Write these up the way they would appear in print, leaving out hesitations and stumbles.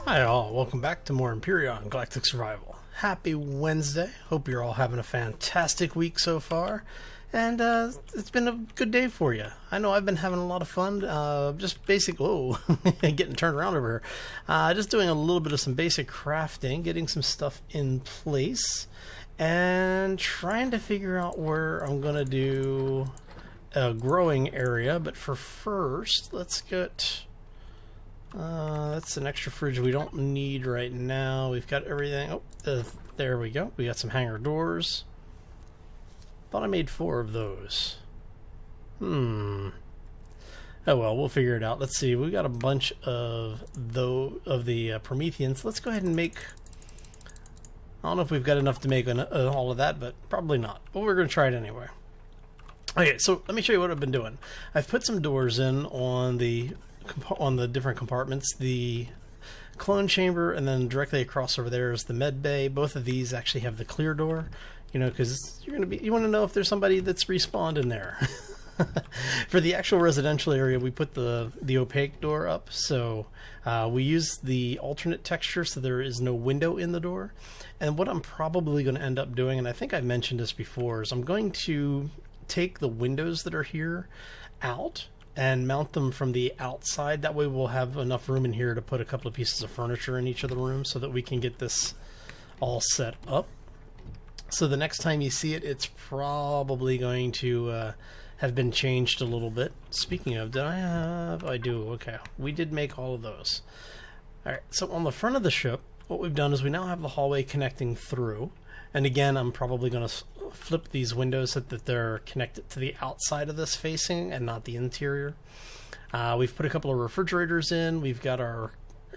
Hi all, welcome back to more Empyrion Galactic Survival. Happy Wednesday. Hope you're all having a fantastic week so far. And it's been a good day for you. I know I've been having a lot of fun. Just basic, whoa, getting turned around over here. Just doing a little bit of some basic crafting, getting some stuff in place, and trying to figure out where I'm going to do a growing area. But for first, let's get... that's an extra fridge we don't need right now. We've got everything. Oh, there we go. We got some hangar doors. Thought I made 4 of those. Oh well, we'll figure it out. Let's see. We got a bunch of the Prometheans. Let's go ahead and make... I don't know if we've got enough to make all of that, but probably not. But we're going to try it anyway. Okay, so let me show you what I've been doing. I've put some doors in on the different compartments, the clone chamber, and then directly across over there is the med bay. Both of these actually have the clear door, you know, because you want to know if there's somebody that's respawned in there. For the actual residential area, we put the opaque door up, so we use the alternate texture so there is no window in the door. And what I'm probably going to end up doing, and I think I've mentioned this before, is I'm going to take the windows that are here out and mount them from the outside. That way we'll have enough room in here to put a couple of pieces of furniture in each of the rooms so that we can get this all set up. So the next time you see it, it's probably going to have been changed a little bit. Speaking of, did I have... I do, okay. We did make all of those. Alright, so on the front of the ship, what we've done is we now have the hallway connecting through. And again, I'm probably going to flip these windows so that they're connected to the outside of this facing and not the interior. We've put a couple of refrigerators in. We've got our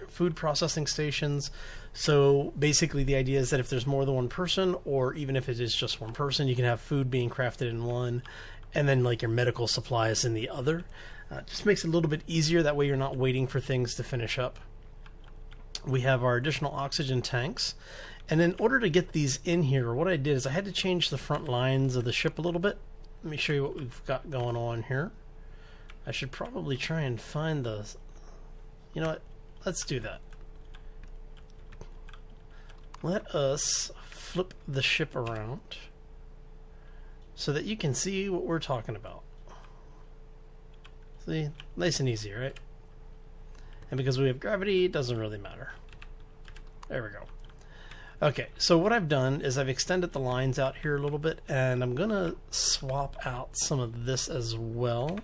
food processing stations. So basically the idea is that if there's more than one person, or even if it is just one person, you can have food being crafted in one and then like your medical supplies in the other. Just makes it a little bit easier. That way you're not waiting for things to finish up. We have our additional oxygen tanks. And in order to get these in here, what I did is I had to change the front lines of the ship a little bit. Let me show you what we've got going on here. I should probably try and find the... You know what? Let's do that. Let us flip the ship around so that you can see what we're talking about. See? Nice and easy, right? And because we have gravity, it doesn't really matter. There we go. Okay, so what I've done is I've extended the lines out here a little bit, and I'm going to swap out some of this as well.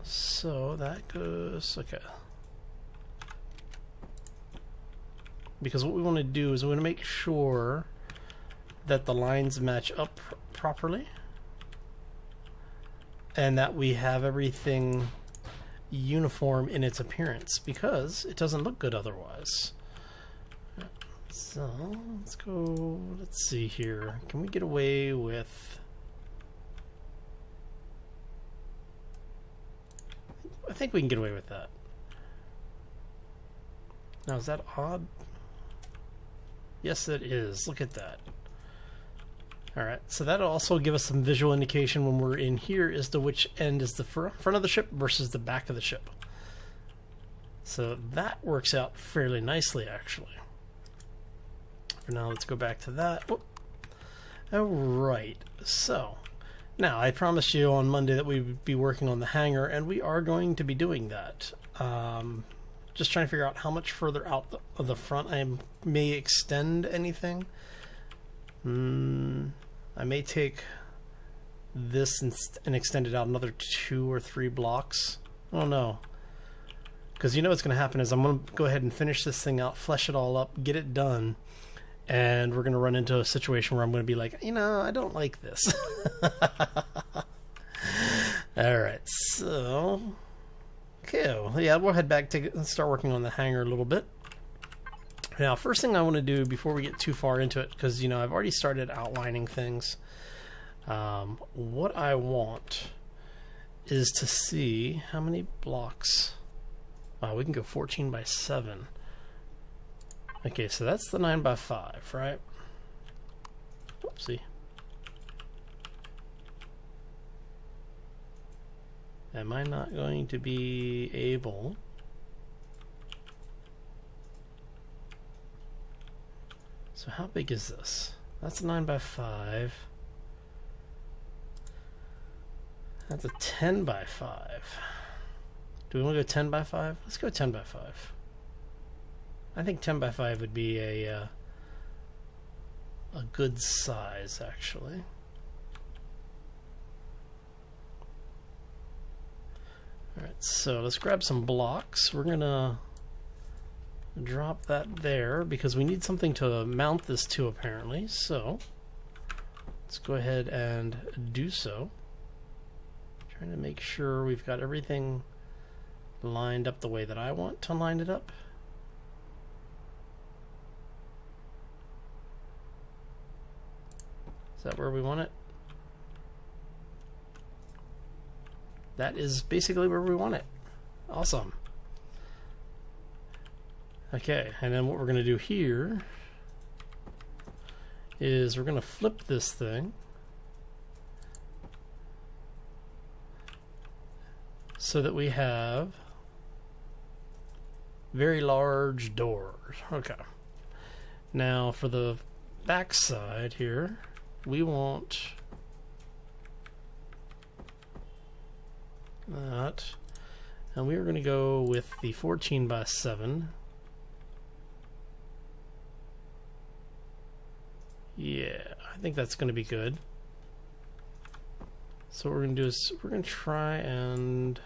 So that goes... Okay. Because what we want to do is we want to make sure that the lines match up properly, and that we have everything uniform in its appearance, because it doesn't look good otherwise. So let's go, let's see here. Can we get away with... I think we can get away with that. Now, is that odd? Yes, it is. Look at that. Alright, so that'll also give us some visual indication when we're in here as to which end is the front of the ship versus the back of the ship. So that works out fairly nicely, actually. For now, let's go back to that. Alright, so now I promised you on Monday that we would be working on the hangar, and we are going to be doing that. Just trying to figure out how much further out of the front I may extend anything. I may take this and extend it out another 2 or 3 blocks. I don't know. Because you know what's going to happen is I'm going to go ahead and finish this thing out, flesh it all up, get it done, and we're going to run into a situation where I'm going to be like, you know, I don't like this. Alright, so... Okay, well, yeah, we'll head back to start working on the hangar a little bit. Now, first thing I want to do before we get too far into it, because, you know, I've already started outlining things. What I want is to see how many blocks... we can go 14 by 7. Okay, so that's the 9 by 5, right? Oopsie. Am I not going to be able So how big is this? That's a 9 by 5. That's a 10 by 5. Do we want to go 10 by 5? Let's go 10 by 5. I think 10 by 5 would be a good size, actually. Alright, so let's grab some blocks. We're gonna drop that there because we need something to mount this to, apparently. So let's go ahead and do so. Trying to make sure we've got everything lined up the way that I want to line it up. Is that where we want it? That is basically where we want it. Awesome. Okay, and then what we're going to do here is we're going to flip this thing so that we have very large doors. Okay. Now for the back side here, we want that, and we are going to go with the 14 by 7. Yeah, I think that's going to be good. So what we're going to do is we're going to try and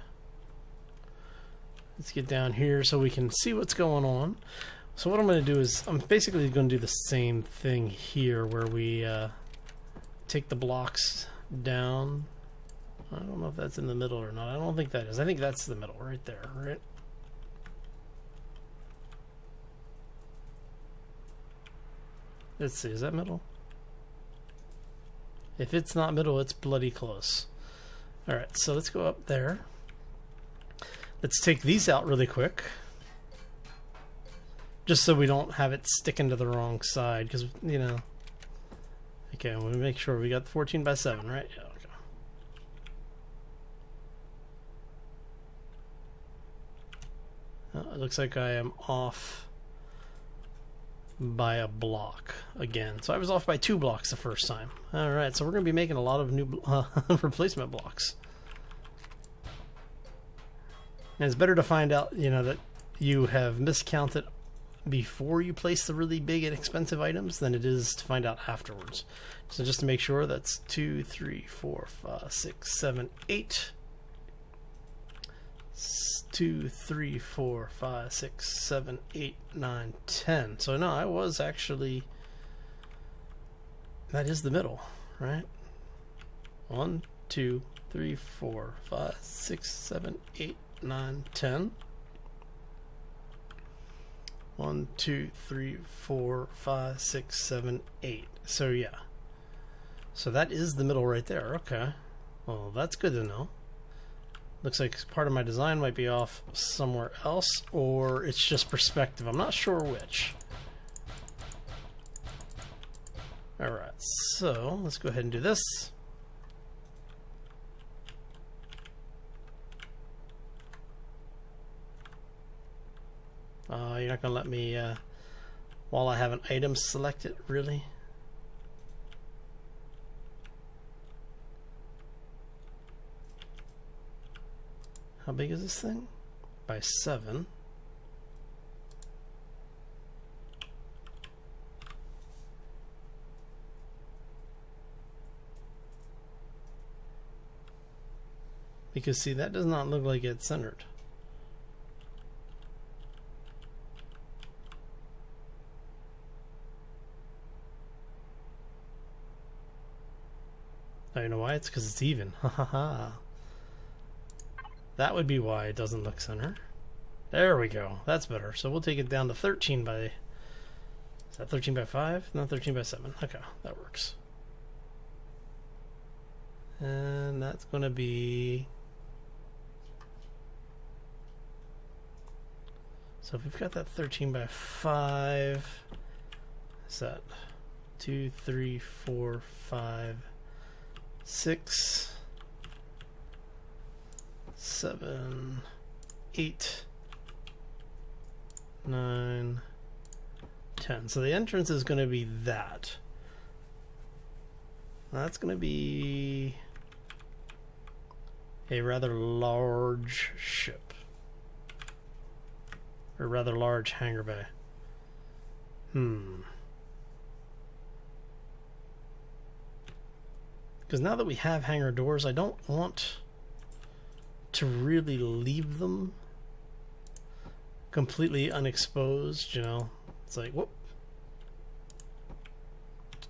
let's get down here so we can see what's going on. So what I'm going to do is I'm basically going to do the same thing here where we take the blocks down. I don't know if that's in the middle or not. I don't think that is. I think that's the middle right there, right? Let's see, is that middle? If it's not middle, it's bloody close. Alright, so let's go up there. Let's take these out really quick. Just so we don't have it sticking to the wrong side, because, you know. Okay, we'll make sure we got the 14 by 7, right? Yeah, okay. It looks like I am off by a block again. So I was off by 2 blocks the first time. Alright, so we're going to be making a lot of new replacement blocks. And it's better to find out, you know, that you have miscounted before you place the really big and expensive items than it is to find out afterwards. So just to make sure, that's 2, 3, 4, 5, 6, 7, 8. 2, 3, 4, 5, 6, 7, 8, 9, 10. So no, I was actually, that is the middle, right? 1, 2, 3, 4, 5, 6, 7, 8, 9, 10. 1, 2, 3, 4, 5, 6, 7, 8. So yeah. So that is the middle right there. Okay. Well, that's good to know. Looks like part of my design might be off somewhere else, or it's just perspective. I'm not sure which. Alright, so let's go ahead and do this. You're not going to let me, while I have an item selected, really? How big is this thing? By 7. Because see, that does not look like it's centered. Oh, you know why? It's because it's even. Ha ha ha. That would be why it doesn't look center. There we go. That's better. So we'll take it down to 13 by... Is that 13 by 5? No, 13 by 7. Okay, that works. And that's going to be... So if we've got that 13 by 5... Is that 2, 3, 4, 5, 6... 7, 8, 9, 10. So the entrance is going to be that. That's going to be a rather large ship. Or rather large hangar bay. Because now that we have hangar doors, I don't want to really leave them completely unexposed, you know. It's like, whoop.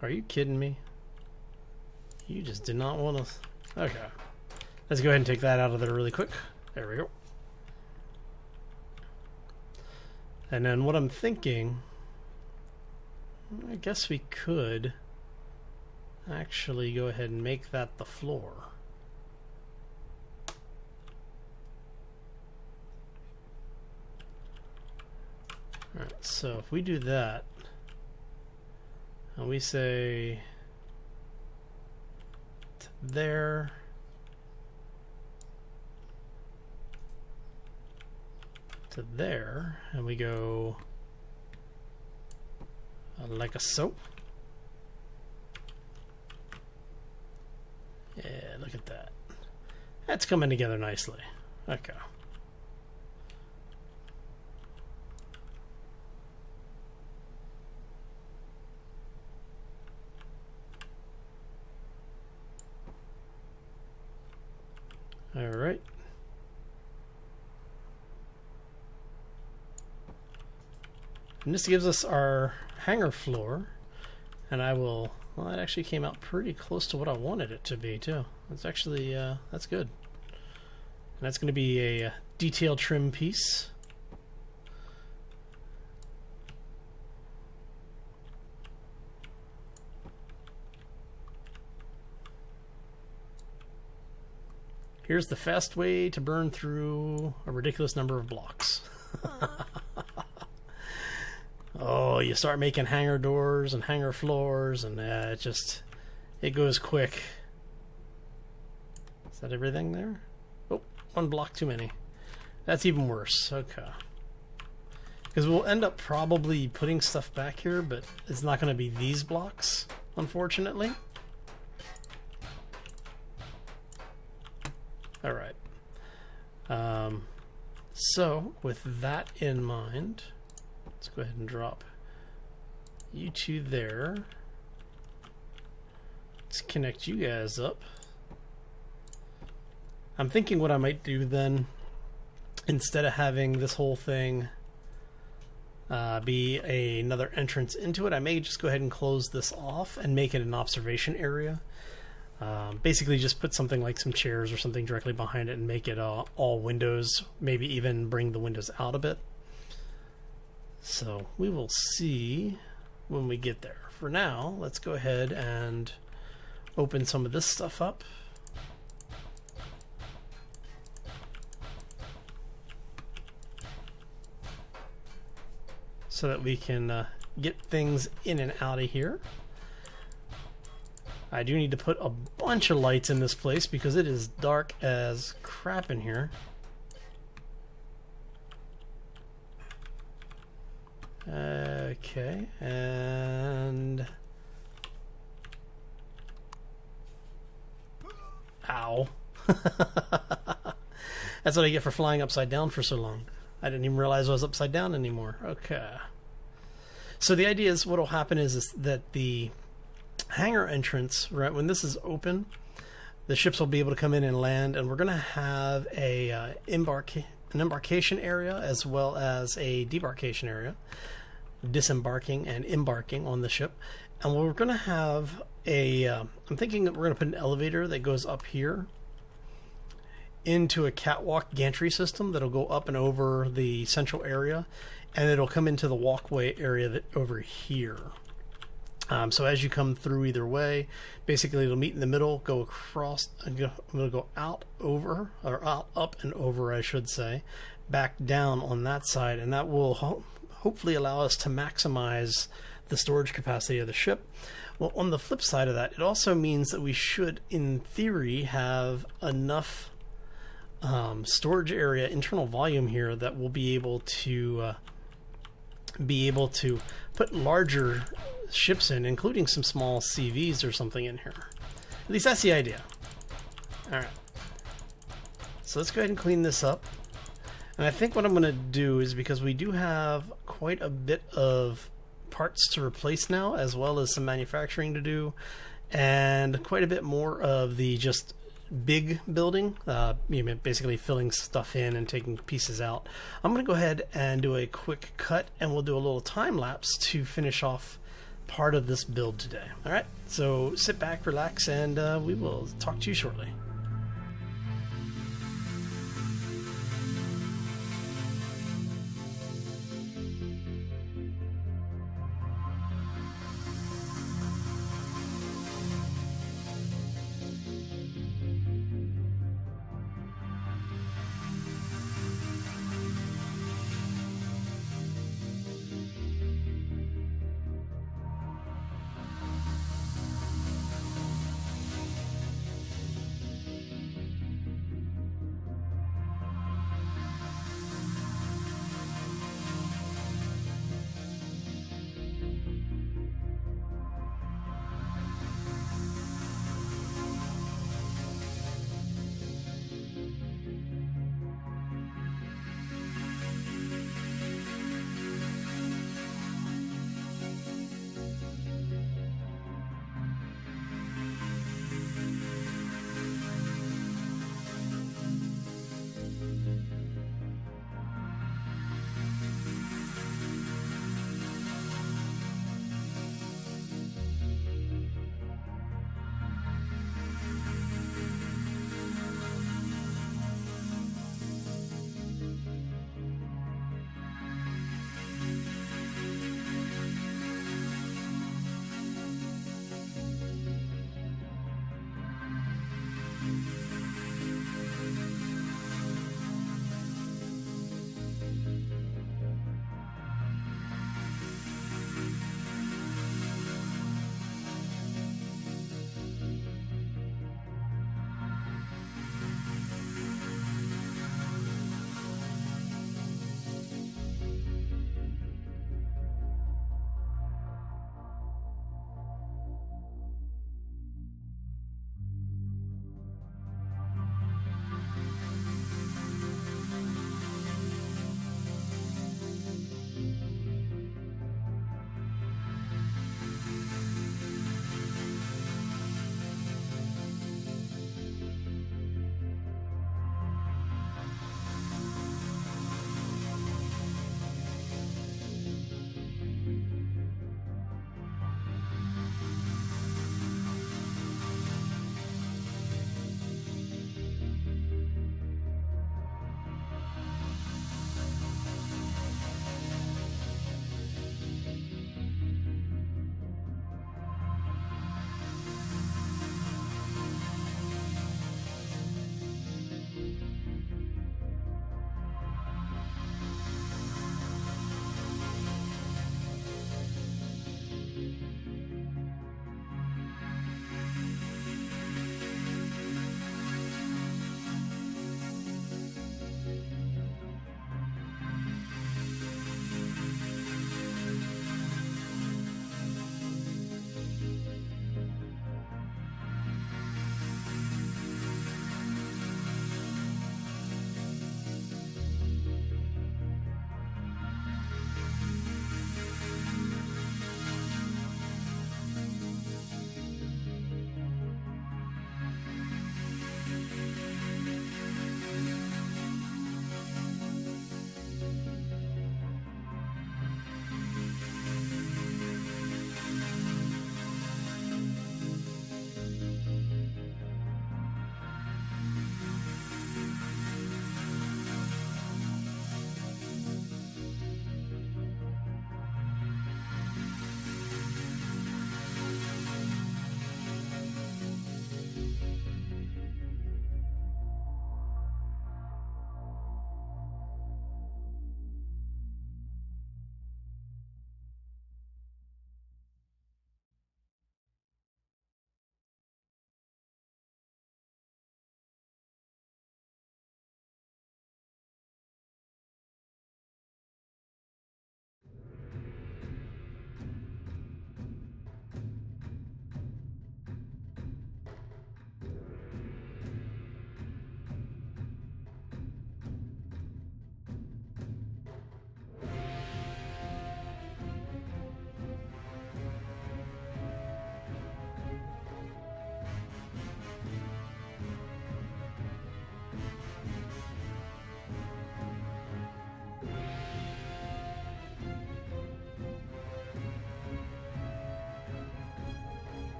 Are you kidding me? You just did not want to... Okay. Let's go ahead and take that out of there really quick. There we go. And then what I'm thinking... I guess we could actually go ahead and make that the floor. Alright, so if we do that, and we say to there, to there, and we go like a soap. Yeah, look at that. That's coming together nicely. Okay. All right. And this gives us our hangar floor, and I will, well, it actually came out pretty close to what I wanted it to be too. It's actually, that's good. And that's going to be a detail trim piece. Here's the fast way to burn through a ridiculous number of blocks. Oh, you start making hangar doors and hangar floors, and it goes quick. Is that everything there? Oh, one block too many. That's even worse. Okay. Because we'll end up probably putting stuff back here, but it's not going to be these blocks, unfortunately. All right. So, with that in mind... Let's go ahead and drop you two there. Let's connect you guys up. I'm thinking what I might do then, instead of having this whole thing be another entrance into it, I may just go ahead and close this off and make it an observation area. Basically just put something like some chairs or something directly behind it and make it all windows, maybe even bring the windows out a bit. So we will see when we get there. For now, let's go ahead and open some of this stuff up. So that we can get things in and out of here. I do need to put a bunch of lights in this place because it is dark as crap in here. Okay, and... Ow. That's what I get for flying upside down for so long. I didn't even realize I was upside down anymore. Okay. So the idea is what will happen is that the hangar entrance, right, when this is open, the ships will be able to come in and land, and we're going to have an embarkation area as well as a debarkation area, disembarking and embarking on the ship. And we're going to have I'm thinking that we're going to put an elevator that goes up here into a catwalk gantry system that'll go up and over the central area, and it'll come into the walkway area over here. So as you come through either way, basically it'll meet in the middle, go across, it'll go out over, or out, up and over, I should say, back down on that side, and that will hopefully allow us to maximize the storage capacity of the ship. Well, on the flip side of that, it also means that we should, in theory, have enough storage area, internal volume here, that we'll be able to be able to put larger ships in, including some small CVs or something in here. At least that's the idea. Alright. So let's go ahead and clean this up. And I think what I'm going to do is, because we do have quite a bit of parts to replace now, as well as some manufacturing to do, and quite a bit more of the just big building, basically filling stuff in and taking pieces out. I'm going to go ahead and do a quick cut, and we'll do a little time lapse to finish off part of this build today. Alright, so sit back, relax, and we will talk to you shortly.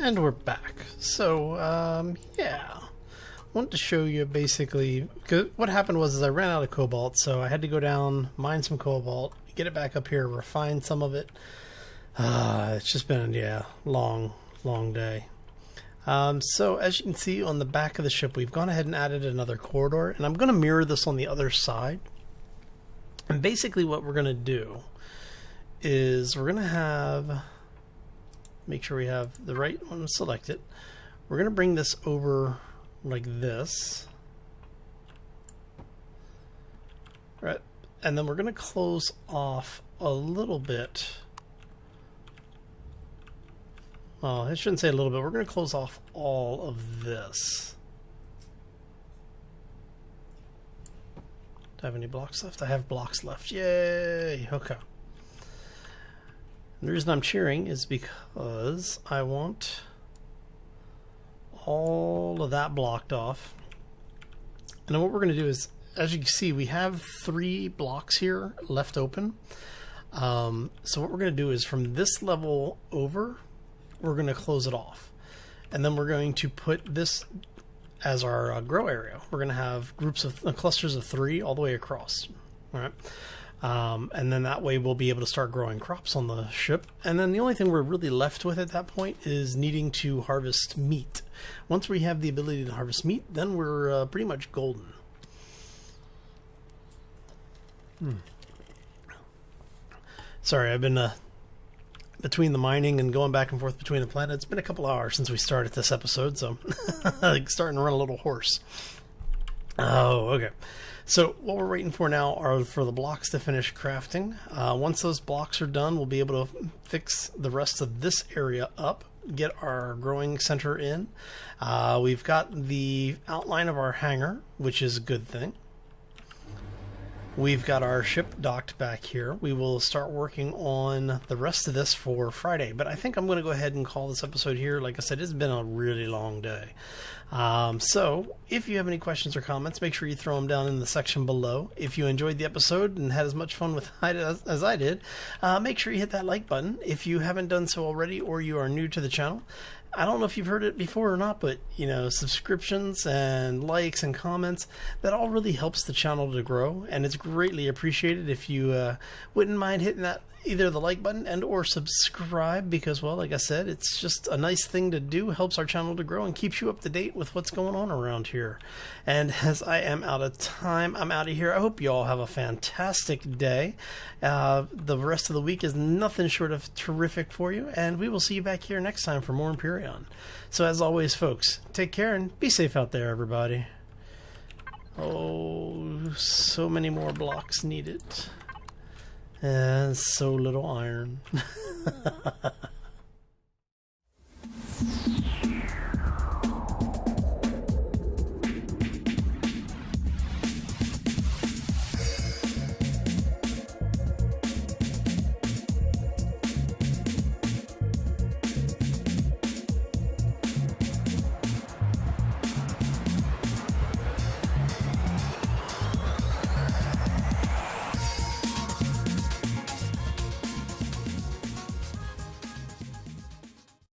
And we're back. So, yeah. I wanted to show you basically, cause what happened was I ran out of cobalt, so I had to go down, mine some cobalt, get it back up here, refine some of it. It's just been, yeah, long day. So as you can see on the back of the ship, we've gone ahead and added another corridor, and I'm going to mirror this on the other side. And basically what we're going to do is we're going to have, make sure we have the right one selected. We're going to bring this over like this. Right. And then we're going to close off a little bit. Well, I shouldn't say a little bit. We're going to close off all of this. Do I have any blocks left? I have blocks left. Yay! Okay. And the reason I'm cheering is because I want all of that blocked off. And then what we're going to do is, as you can see, we have 3 blocks here left open. So what we're going to do is from this level over, we're going to close it off. And then we're going to put this as our grow area. We're going to have groups of clusters of 3 all the way across. All right. And then that way we'll be able to start growing crops on the ship. And then the only thing we're really left with at that point is needing to harvest meat. Once we have the ability to harvest meat, then we're pretty much golden. Sorry, I've been between the mining and going back and forth between the planets. It's been a couple hours since we started this episode, so I'm starting to run a little hoarse. Oh, okay. So what we're waiting for now are for the blocks to finish crafting. Once those blocks are done, we'll be able to fix the rest of this area up, get our growing center in. We've got the outline of our hangar, which is a good thing. We've got our ship docked back here. We will start working on the rest of this for Friday, but I think I'm going to go ahead and call this episode here. Like I said, it's been a really long day. So if you have any questions or comments, make sure you throw them down in the section below. If you enjoyed the episode and had as much fun with it as I did, make sure you hit that like button if you haven't done so already or you are new to the channel. I don't know if you've heard it before or not, but, you know, subscriptions and likes and comments, that all really helps the channel to grow, and it's greatly appreciated if you wouldn't mind hitting that, either the like button and or subscribe, because, well, like I said, it's just a nice thing to do, helps our channel to grow and keeps you up to date with what's going on around here. And as I am out of time, I'm out of here. I hope you all have a fantastic day. The rest of the week is nothing short of terrific for you, and we will see you back here next time for more Empyrion. So as always, folks, take care and be safe out there, everybody. Oh, so many more blocks needed. And so little iron.